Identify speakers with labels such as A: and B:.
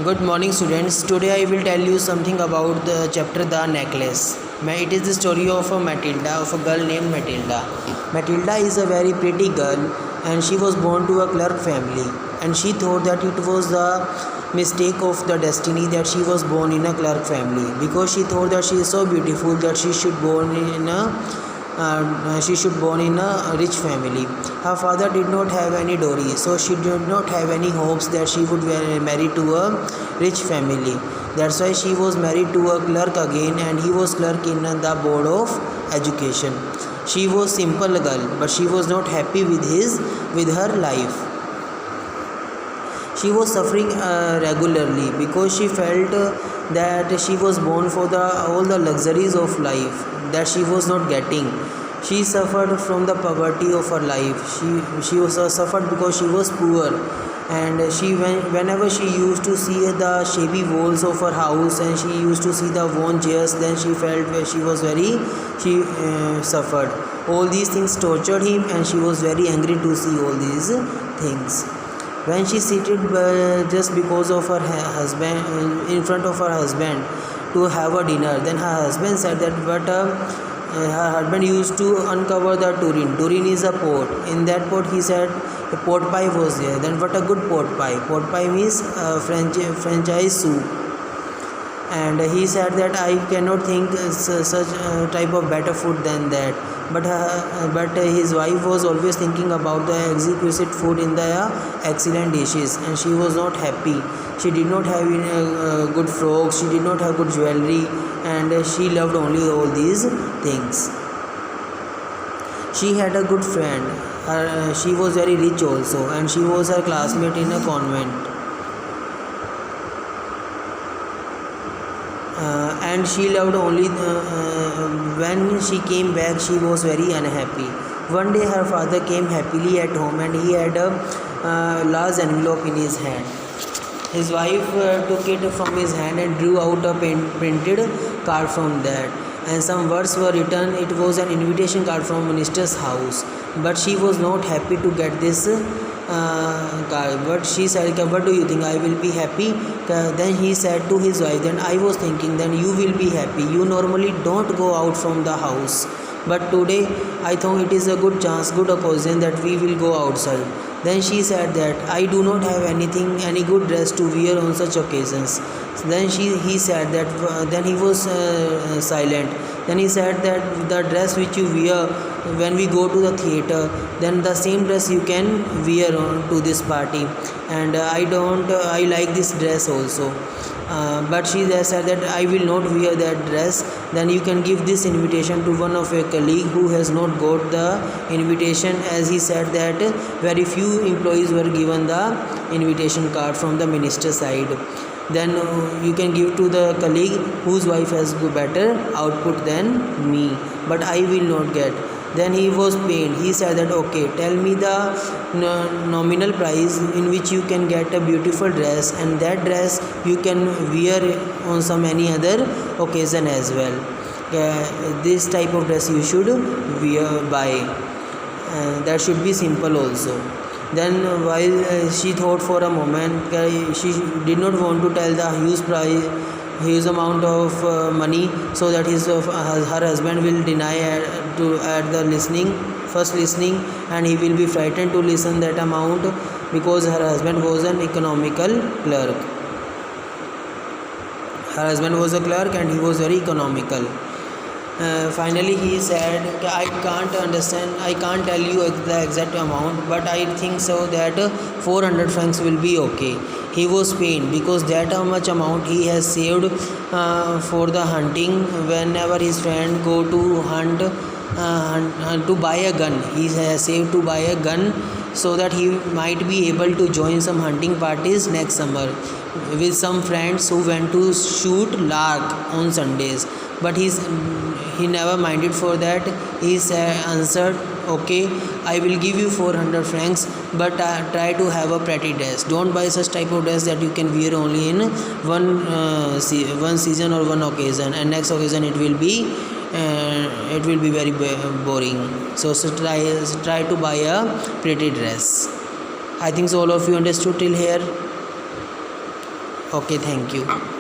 A: Good morning, students. Today I will tell you something about the chapter The Necklace. It is the story of a girl named Matilda. Matilda is a very pretty girl and she was born to a clerk family. And she thought that it was the mistake of the destiny that she was born in a clerk family, because she thought that she is so beautiful that she should born in a rich family. Her father did not have any dowry, so she did not have any hopes that she would marry to a rich family. That's why she was married to a clerk again, and he was clerk in the board of education. She was simple girl, but she was not happy with her life. She was suffering regularly because she felt that she was born for all the luxuries of life that she was not getting. She suffered from the poverty of her life. She was suffered because she was poor, and whenever she used to see the shabby walls of her house and she used to see the worn chairs, then she felt where she suffered. All these things tortured him, and she was very angry to see all these things. When she seated just because of her husband in front of her husband to have a dinner, then her husband said that her husband used to uncover the tureen. Tureen is a pot. In that pot, he said a pot pie was there. Then what a good pot pie. Pot pie means franchise soup. And he said that I cannot think such type of better food than that. But his wife was always thinking about the exquisite food in the excellent dishes, and she was not happy. She did not have good frocks, she did not have good jewelry, and she loved only all these things. She had a good friend. She was very rich also, and she was her classmate in a convent. And she loved only when she came back, she was very unhappy. One day her father came happily at home, and he had a large envelope in his hand. His wife took it from his hand and drew out a printed card from that, and some words were written. It was an invitation card from minister's house, but she was not happy to get this card. But she said, what do you think, I will be happy? Then he said to his wife, then I was thinking, then you will be happy. You normally don't go out from the house, but today I thought it is a good chance, good occasion that we will go outside. Then she said that I do not have any good dress to wear on such occasions. Then he said that then he was silent. Then he said that the dress which you wear when we go to the theater, then the same dress you can wear on to this party, and I like this dress also. But she said that I will not wear that dress. Then you can give this invitation to one of your colleague who has not got the invitation, as he said that very few employees were given the invitation card from the minister side. Then you can give to the colleague whose wife has better output than me, but I will not get. Then he was pained. He said that okay, tell me the nominal price in which you can get a beautiful dress, and that dress you can wear on some any other occasion as well. This type of dress you should buy. That should be simple also. Then while she thought for a moment, she did not want to tell the huge amount of money, so that her husband will deny at the first listening, and he will be frightened to listen that amount, because her husband was an economical clerk. Her husband was a clerk and he was very economical. Finally he said, I can't tell you the exact amount, but I think so that 400 francs will be okay. He was pained because that how much amount he has saved for the hunting. Whenever his friend go to hunt to buy a gun, he has saved to buy a gun, so that he might be able to join some hunting parties next summer with some friends who went to shoot lark on Sundays. But he never minded for that. He answered, okay, I will give you 400 francs, but try to have a pretty dress. Don't buy such type of dress that you can wear only in one season or one occasion, and next occasion it will be very boring. So try to buy a pretty dress. I think so all of you understood till here. Okay, thank you.